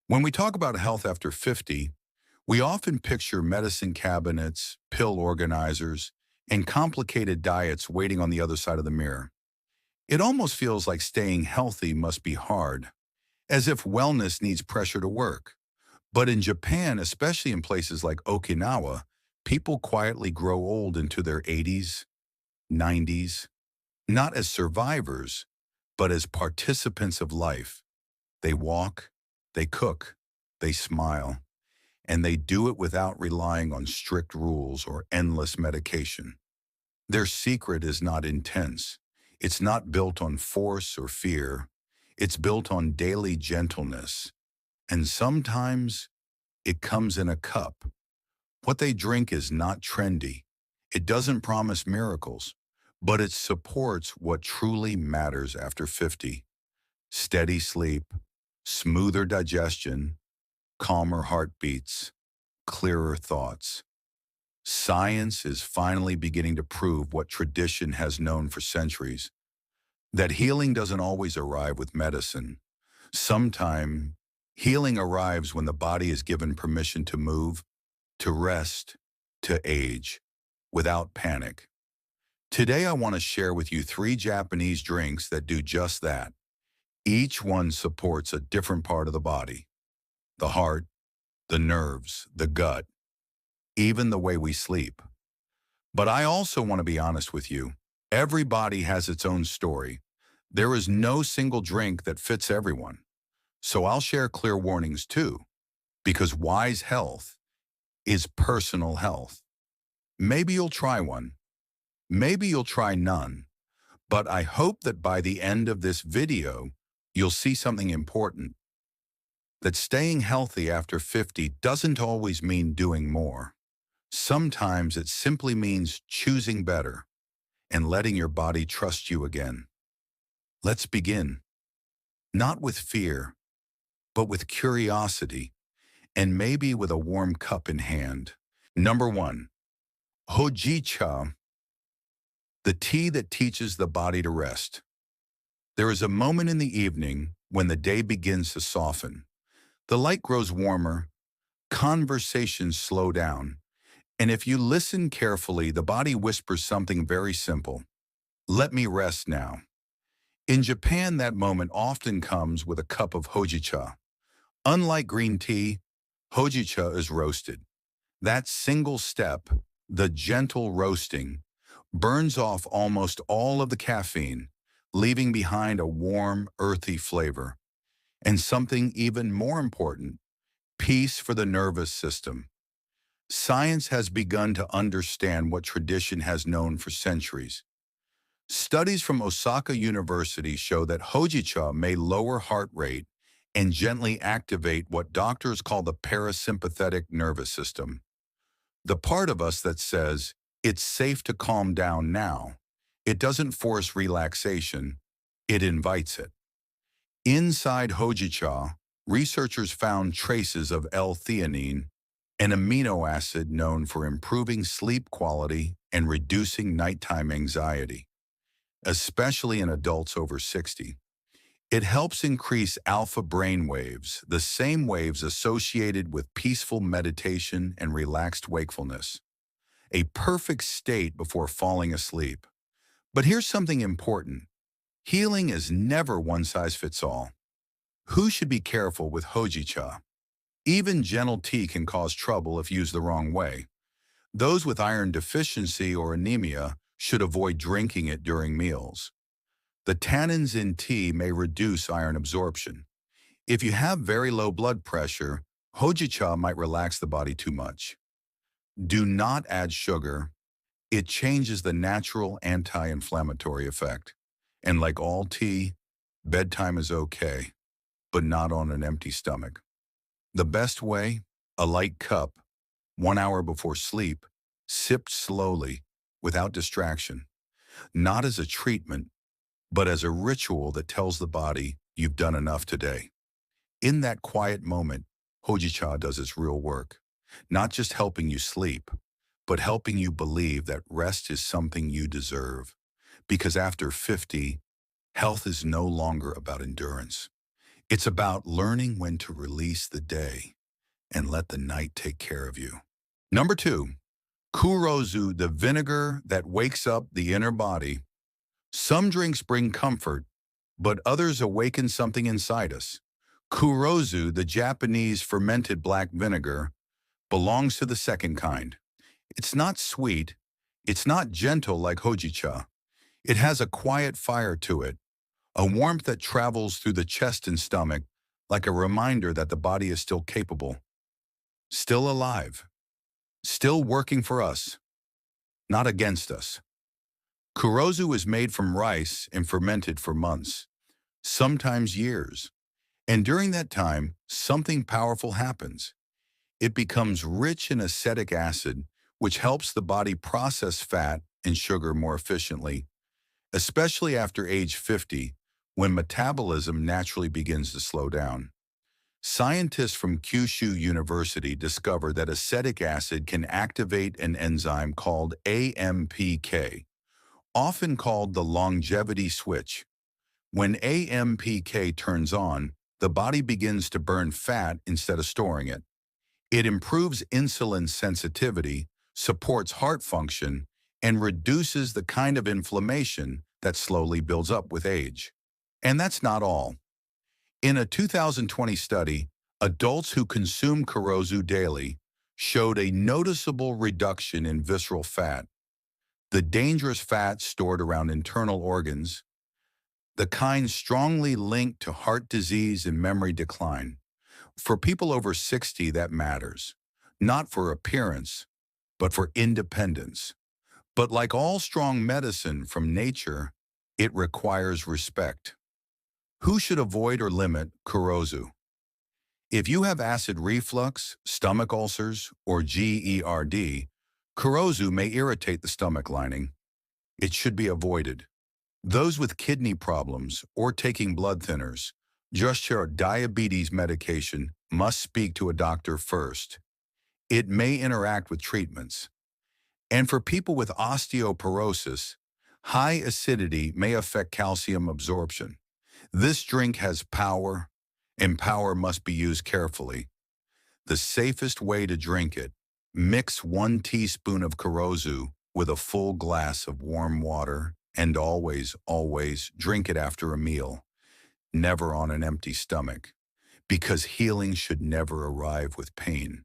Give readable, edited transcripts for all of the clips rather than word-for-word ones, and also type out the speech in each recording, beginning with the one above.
When we talk about health after 50, we often picture medicine cabinets, pill organizers, and complicated diets waiting on the other side of the mirror. It almost feels like staying healthy must be hard, as if wellness needs pressure to work. But in Japan, especially in places like Okinawa, people quietly grow old into their 80s, 90s, not as survivors, but as participants of life. They walk, they cook, they smile, and they do it without relying on strict rules or endless medication. Their secret is not intense. It's not built on force or fear. It's built on daily gentleness. And sometimes it comes in a cup. What they drink is not trendy. It doesn't promise miracles, but it supports what truly matters after 50. Steady sleep, smoother digestion, calmer heartbeats, clearer thoughts. Science is finally beginning to prove what tradition has known for centuries, that healing doesn't always arrive with medicine. Sometimes healing arrives when the body is given permission to move, to rest, to age, without panic. Today I want to share with you 3 Japanese drinks that do just that. Each one supports a different part of the body: the heart, the nerves, the gut, even the way we sleep. But I also want to be honest with you. Every body has its own story. There is no single drink that fits everyone. So I'll share clear warnings too, because wise health is personal health. Maybe you'll try one. Maybe you'll try none. But I hope that by the end of this video, you'll see something important: that staying healthy after 50 doesn't always mean doing more. Sometimes it simply means choosing better and letting your body trust you again. Let's begin, not with fear, but with curiosity, and maybe with a warm cup in hand. Number 1, Hojicha, the tea that teaches the body to rest. There is a moment in the evening when the day begins to soften. The light grows warmer, conversations slow down, and if you listen carefully, the body whispers something very simple: let me rest now. In Japan, that moment often comes with a cup of Hojicha. Unlike green tea, Hojicha is roasted. That single step, the gentle roasting, burns off almost all of the caffeine, leaving behind a warm, earthy flavor. And something even more important: peace for the nervous system. Science has begun to understand what tradition has known for centuries. Studies from Osaka University show that Hojicha may lower heart rate and gently activate what doctors call the parasympathetic nervous system, the part of us that says it's safe to calm down now. It doesn't force relaxation, it invites it. Inside Hojicha, researchers found traces of L-theanine, an amino acid known for improving sleep quality and reducing nighttime anxiety, especially in adults over 60. It helps increase alpha brain waves, the same waves associated with peaceful meditation and relaxed wakefulness, a perfect state before falling asleep. But here's something important: healing is never one size fits all. Who should be careful with Hojicha? Even gentle tea can cause trouble if used the wrong way. Those with iron deficiency or anemia should avoid drinking it during meals. The tannins in tea may reduce iron absorption. If you have very low blood pressure, Hojicha might relax the body too much. Do not add sugar. It changes the natural anti-inflammatory effect. And like all tea, bedtime is okay, but not on an empty stomach. The best way: a light cup, 1 hour before sleep, sipped slowly, without distraction, not as a treatment, but as a ritual that tells the body you've done enough today. In that quiet moment, Hojicha does its real work, not just helping you sleep, but helping you believe that rest is something you deserve. Because after 50, health is no longer about endurance. It's about learning when to release the day and let the night take care of you. Number 2, Kurozu, the vinegar that wakes up the inner body. Some drinks bring comfort, but others awaken something inside us. Kurozu, the Japanese fermented black vinegar, belongs to the second kind. It's not sweet. It's not gentle like Hojicha. It has a quiet fire to it, a warmth that travels through the chest and stomach, like a reminder that the body is still capable, still alive, still working for us, not against us. Kurozu is made from rice and fermented for months, sometimes years. And during that time, something powerful happens. It becomes rich in acetic acid, which helps the body process fat and sugar more efficiently, especially after age 50, when metabolism naturally begins to slow down. Scientists from Kyushu University discovered that acetic acid can activate an enzyme called AMPK, often called the longevity switch. When AMPK turns on, the body begins to burn fat instead of storing it. It improves insulin sensitivity, supports heart function, and reduces the kind of inflammation that slowly builds up with age. And that's not all. In a 2020 study, adults who consumed Kurozu daily showed a noticeable reduction in visceral fat, the dangerous fat stored around internal organs, the kind strongly linked to heart disease and memory decline. For people over 60, that matters, not for appearance, but for independence. But like all strong medicine from nature, it requires respect. Who should avoid or limit Kurozu? If you have acid reflux, stomach ulcers, or GERD, Kurozu may irritate the stomach lining. It should be avoided. Those with kidney problems or taking blood thinners, just your diabetes medication, must speak to a doctor first. It may interact with treatments. And for people with osteoporosis, high acidity may affect calcium absorption. This drink has power, and power must be used carefully. The safest way to drink it: mix 1 teaspoon of Kurozu with a full glass of warm water, and always, always drink it after a meal, never on an empty stomach, because healing should never arrive with pain.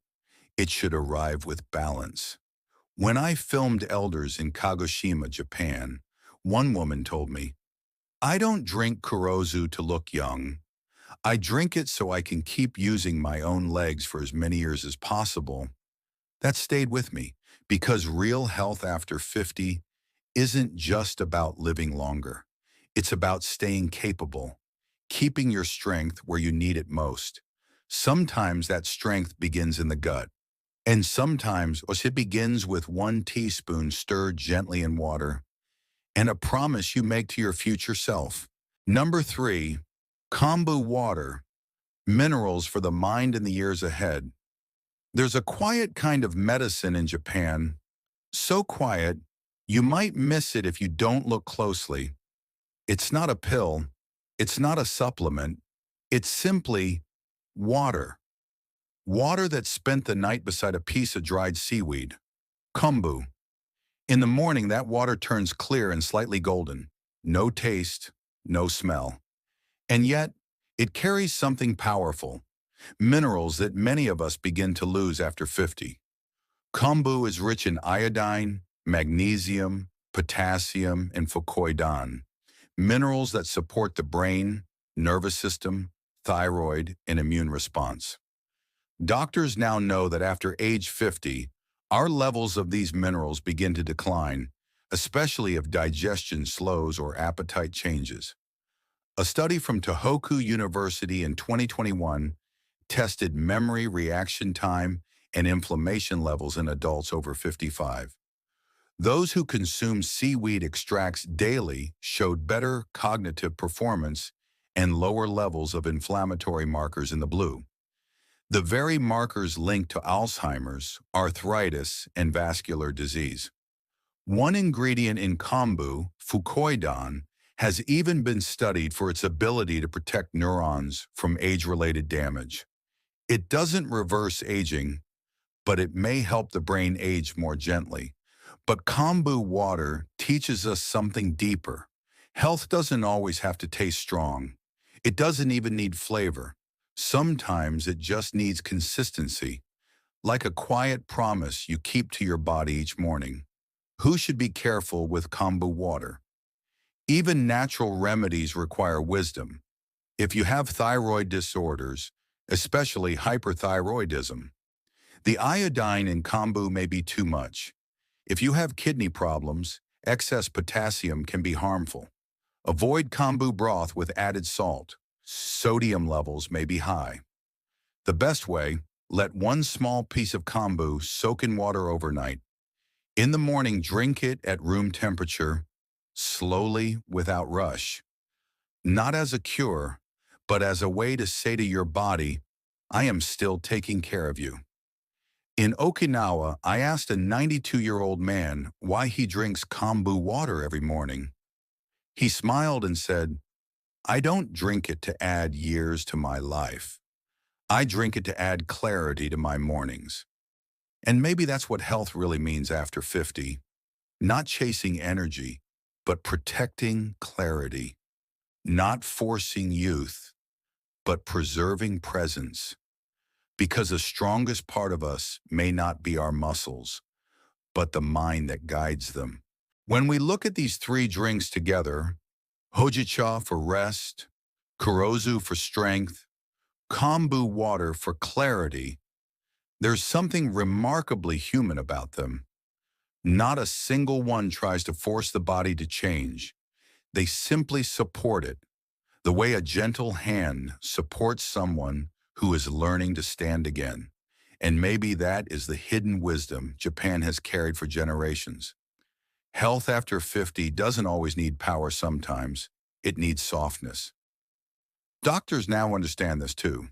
It should arrive with balance. When I filmed elders in Kagoshima, Japan, one woman told me, "I don't drink Kurozu to look young. I drink it so I can keep using my own legs for as many years as possible." That stayed with me, because real health after 50 isn't just about living longer. It's about staying capable, keeping your strength where you need it most. Sometimes that strength begins in the gut, and sometimes it begins with 1 teaspoon stirred gently in water, and a promise you make to your future self. Number 3, Kombu Water, minerals for the mind and the years ahead. There's a quiet kind of medicine in Japan, so quiet you might miss it if you don't look closely. It's not a pill, it's not a supplement, it's simply water. Water that spent the night beside a piece of dried seaweed. Kombu. In the morning, that water turns clear and slightly golden. No taste, no smell. And yet, it carries something powerful, minerals that many of us begin to lose after 50. Kombu is rich in iodine, magnesium, potassium, and fucoidan, minerals that support the brain, nervous system, thyroid, and immune response. Doctors now know that after age 50, our levels of these minerals begin to decline, especially if digestion slows or appetite changes. A study from Tohoku University in 2021 tested memory, reaction time, and inflammation levels in adults over 55. Those who consumed seaweed extracts daily showed better cognitive performance and lower levels of inflammatory markers in the blue, the very markers linked to Alzheimer's, arthritis, and vascular disease. One ingredient in kombu, fucoidan, has even been studied for its ability to protect neurons from age-related damage. It doesn't reverse aging, but it may help the brain age more gently. But Kombu Water teaches us something deeper. Health doesn't always have to taste strong. It doesn't even need flavor. Sometimes it just needs consistency, like a quiet promise you keep to your body each morning. Who should be careful with Kombu Water? Even natural remedies require wisdom. If you have thyroid disorders, especially hyperthyroidism, the iodine in kombu may be too much. If you have kidney problems, excess potassium can be harmful. Avoid kombu broth with added salt. Sodium levels may be high. The best way, let one small piece of kombu soak in water overnight. In the morning, drink it at room temperature, slowly without rush. Not as a cure, but as a way to say to your body, I am still taking care of you. In Okinawa, I asked a 92-year-old man why he drinks kombu water every morning. He smiled and said, I don't drink it to add years to my life. I drink it to add clarity to my mornings. And maybe that's what health really means after 50. Not chasing energy, but protecting clarity. Not forcing youth, but preserving presence. Because the strongest part of us may not be our muscles, but the mind that guides them. When we look at these three drinks together, Hojicha for rest, Kurozu for strength, Kombu Water for clarity, there's something remarkably human about them. Not a single one tries to force the body to change. They simply support it, the way a gentle hand supports someone who is learning to stand again. And maybe that is the hidden wisdom Japan has carried for generations. Health after 50 doesn't always need power sometimes. It needs softness. Doctors now understand this too.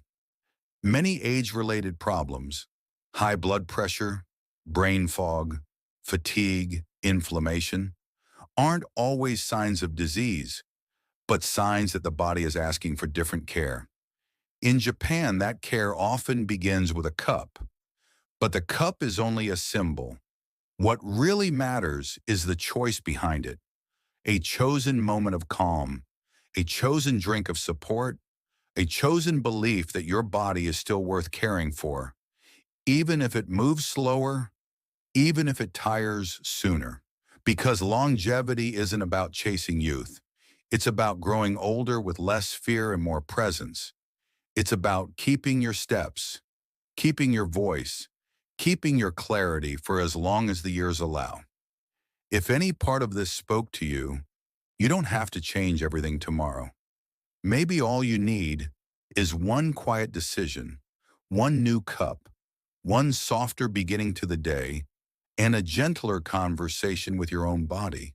Many age-related problems, high blood pressure, brain fog, fatigue, inflammation, aren't always signs of disease, but signs that the body is asking for different care. In Japan, that care often begins with a cup, but the cup is only a symbol. What really matters is the choice behind it, a chosen moment of calm, a chosen drink of support, a chosen belief that your body is still worth caring for, even if it moves slower, even if it tires sooner. Because longevity isn't about chasing youth. It's about growing older with less fear and more presence. It's about keeping your steps, keeping your voice, keeping your clarity for as long as the years allow. If any part of this spoke to you, you don't have to change everything tomorrow. Maybe all you need is one quiet decision, one new cup, one softer beginning to the day, and a gentler conversation with your own body.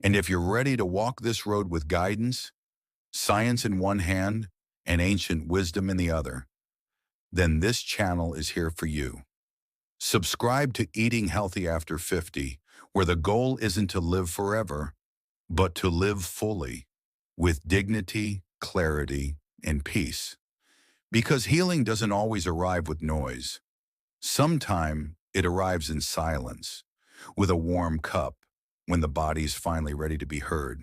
And if you're ready to walk this road with guidance, science in one hand, and ancient wisdom in the other, then this channel is here for you. Subscribe to Eating Healthy After 50, where the goal isn't to live forever, but to live fully, with dignity, clarity, and peace. Because healing doesn't always arrive with noise. Sometimes it arrives in silence, with a warm cup, when the body is finally ready to be heard.